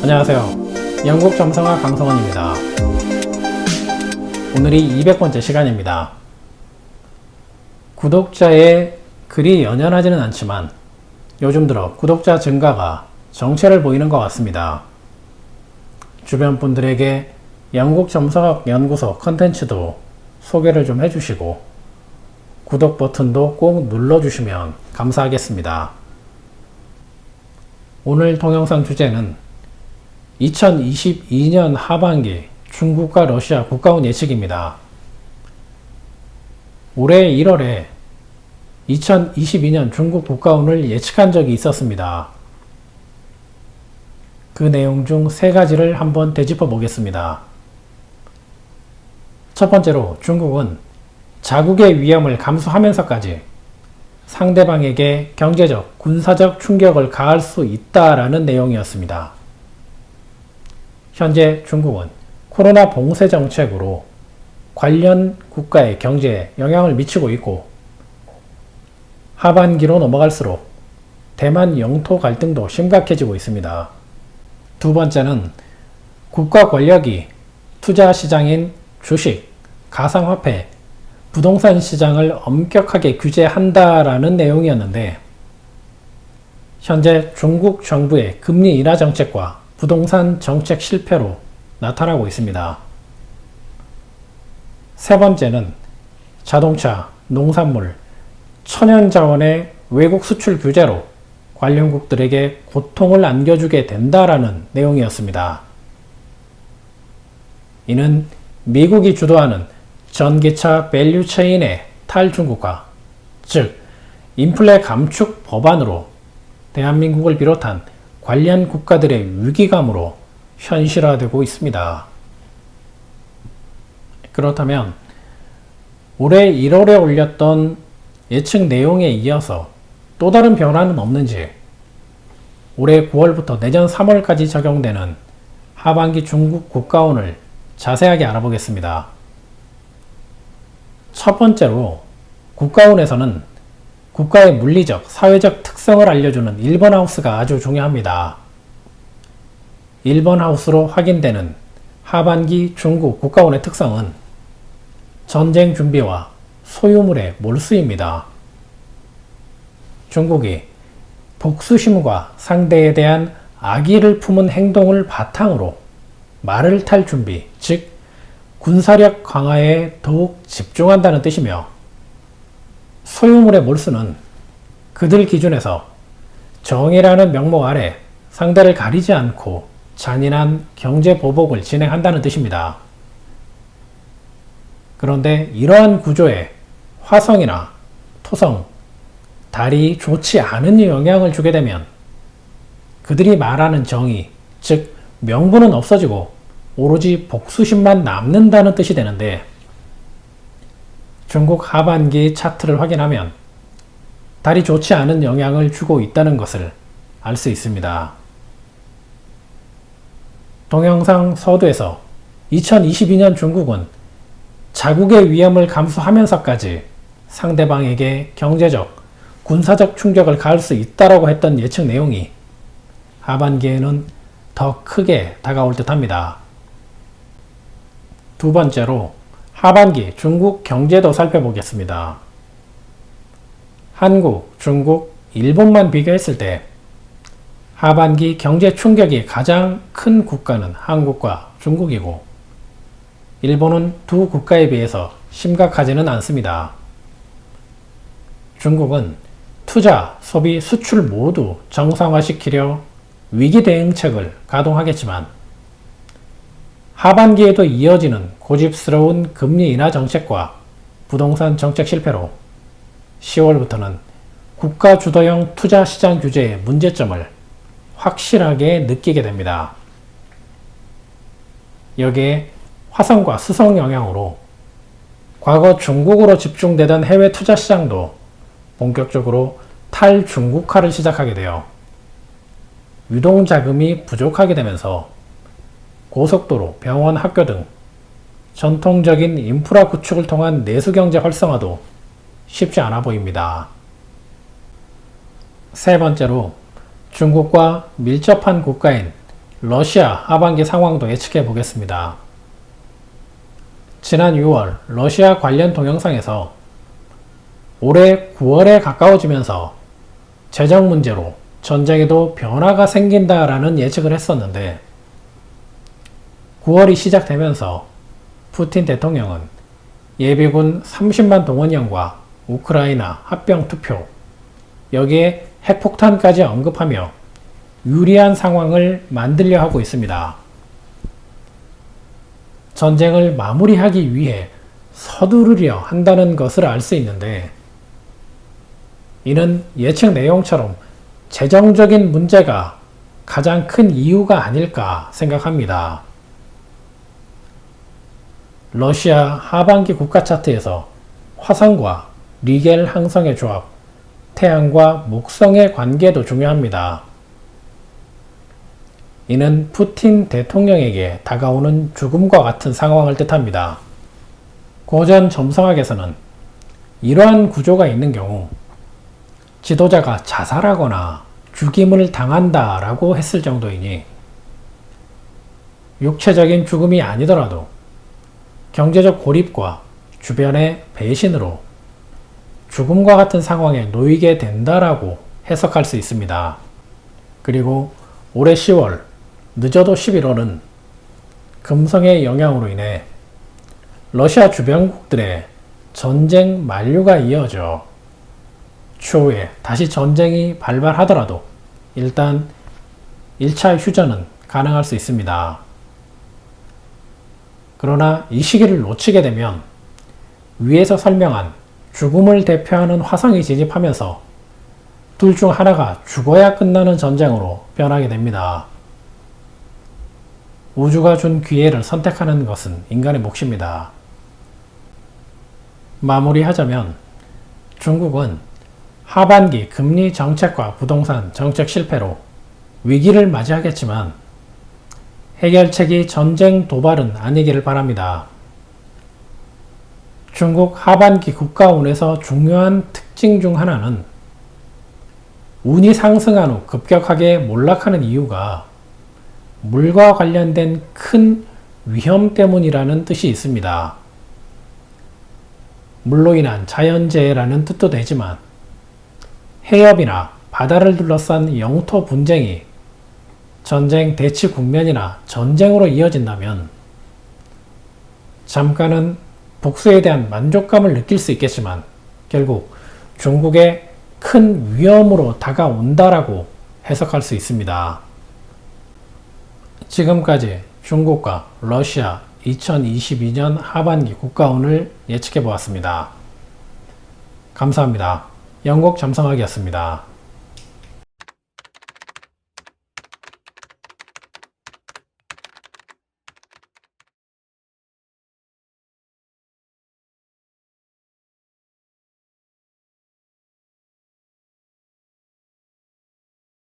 안녕하세요. 영국 점성학 강성원입니다. 오늘이 200번째 시간입니다. 구독자의 글이 연연하지는 않지만 요즘 들어 구독자 증가가 정체를 보이는 것 같습니다. 주변 분들에게 영국 점성학 연구소 컨텐츠도 소개를 좀 해주시고 구독 버튼도 꼭 눌러주시면 감사하겠습니다. 오늘 동영상 주제는 2022년 하반기 중국과 러시아 국가운 예측입니다. 올해 1월에 2022년 중국 국가운을 예측한 적이 있었습니다. 그 내용 중 3가지를 한번 되짚어 보겠습니다. 첫 번째로 중국은 자국의 위험을 감수하면서까지 상대방에게 경제적, 군사적 충격을 가할 수 있다라는 내용이었습니다. 현재 중국은 코로나 봉쇄 정책으로 관련 국가의 경제에 영향을 미치고 있고 하반기로 넘어갈수록 대만 영토 갈등도 심각해지고 있습니다. 두 번째는 국가 권력이 투자 시장인 주식, 가상화폐, 부동산 시장을 엄격하게 규제한다라는 내용이었는데 현재 중국 정부의 금리 인하 정책과 부동산 정책 실패로 나타나고 있습니다. 세 번째는 자동차, 농산물, 천연자원의 외국 수출 규제로 관련국들에게 고통을 안겨주게 된다라는 내용이었습니다. 이는 미국이 주도하는 전기차 밸류체인의 탈중국화, 즉 인플레 감축 법안으로 대한민국을 비롯한 관련 국가들의 위기감으로 현실화되고 있습니다. 그렇다면 올해 1월에 올렸던 예측 내용에 이어서 또 다른 변화는 없는지 올해 9월부터 내년 3월까지 적용되는 하반기 중국 국가운을 자세하게 알아보겠습니다. 첫 번째로 국가운에서는 국가의 물리적, 사회적 특성을 알려주는 1번 하우스가 아주 중요합니다. 1번 하우스로 확인되는 하반기 중국 국가운의 특성은 전쟁 준비와 소유물의 몰수입니다. 중국이 복수심과 상대에 대한 악의를 품은 행동을 바탕으로 말을 탈 준비, 즉 군사력 강화에 더욱 집중한다는 뜻이며 소유물의 몰수는 그들 기준에서 정의라는 명목 아래 상대를 가리지 않고 잔인한 경제 보복을 진행한다는 뜻입니다. 그런데 이러한 구조에 화성이나 토성, 달이 좋지 않은 영향을 주게 되면 그들이 말하는 정의, 즉 명분은 없어지고 오로지 복수심만 남는다는 뜻이 되는데 중국 하반기 차트를 확인하면 달이 좋지 않은 영향을 주고 있다는 것을 알 수 있습니다. 동영상 서두에서 2022년 중국은 자국의 위험을 감수하면서까지 상대방에게 경제적, 군사적 충격을 가할 수 있다고 했던 예측 내용이 하반기에는 더 크게 다가올 듯합니다. 두 번째로 하반기 중국 경제도 살펴보겠습니다. 한국, 중국, 일본만 비교했을 때 하반기 경제 충격이 가장 큰 국가는 한국과 중국이고 일본은 두 국가에 비해서 심각하지는 않습니다. 중국은 투자, 소비, 수출 모두 정상화시키려 위기 대응책을 가동하겠지만 하반기에도 이어지는 고집스러운 금리 인하 정책과 부동산 정책 실패로 10월부터는 국가 주도형 투자 시장 규제의 문제점을 확실하게 느끼게 됩니다. 여기에 화성과 수성 영향으로 과거 중국으로 집중되던 해외 투자 시장도 본격적으로 탈중국화를 시작하게 되어 유동자금이 부족하게 되면서 고속도로, 병원, 학교 등 전통적인 인프라 구축을 통한 내수경제 활성화도 쉽지 않아 보입니다. 세 번째로 중국과 밀접한 국가인 러시아 하반기 상황도 예측해 보겠습니다. 지난 6월 러시아 관련 동영상에서 올해 9월에 가까워지면서 재정 문제로 전쟁에도 변화가 생긴다라는 예측을 했었는데 9월이 시작되면서 푸틴 대통령은 예비군 30만 동원령과 우크라이나 합병 투표, 여기에 핵폭탄까지 언급하며 유리한 상황을 만들려 하고 있습니다. 전쟁을 마무리하기 위해 서두르려 한다는 것을 알 수 있는데 이는 예측 내용처럼 재정적인 문제가 가장 큰 이유가 아닐까 생각합니다. 러시아 하반기 국가 차트에서 화성과 리겔 항성의 조합, 태양과 목성의 관계도 중요합니다. 이는 푸틴 대통령에게 다가오는 죽음과 같은 상황을 뜻합니다. 고전 점성학에서는 이러한 구조가 있는 경우 지도자가 자살하거나 죽임을 당한다 라고 했을 정도이니 육체적인 죽음이 아니더라도 경제적 고립과 주변의 배신으로 죽음과 같은 상황에 놓이게 된다라고 해석할 수 있습니다. 그리고 올해 10월, 늦어도 11월은 금성의 영향으로 인해 러시아 주변국들의 전쟁 만류가 이어져 추후에 다시 전쟁이 발발하더라도 일단 1차 휴전은 가능할 수 있습니다. 그러나 이 시기를 놓치게 되면 위에서 설명한 죽음을 대표하는 화성이 진입하면서 둘 중 하나가 죽어야 끝나는 전쟁으로 변하게 됩니다. 우주가 준 기회를 선택하는 것은 인간의 몫입니다. 마무리하자면 중국은 하반기 금리 정책과 부동산 정책 실패로 위기를 맞이하겠지만 해결책이 전쟁 도발은 아니기를 바랍니다. 중국 하반기 국가운에서 중요한 특징 중 하나는 운이 상승한 후 급격하게 몰락하는 이유가 물과 관련된 큰 위험 때문이라는 뜻이 있습니다. 물로 인한 자연재해라는 뜻도 되지만 해협이나 바다를 둘러싼 영토 분쟁이 전쟁 대치 국면이나 전쟁으로 이어진다면 잠깐은 복수에 대한 만족감을 느낄 수 있겠지만 결국 중국의 큰 위험으로 다가온다라고 해석할 수 있습니다. 지금까지 중국과 러시아 2022년 하반기 국가운을 예측해 보았습니다. 감사합니다. 영국 점성학이었습니다.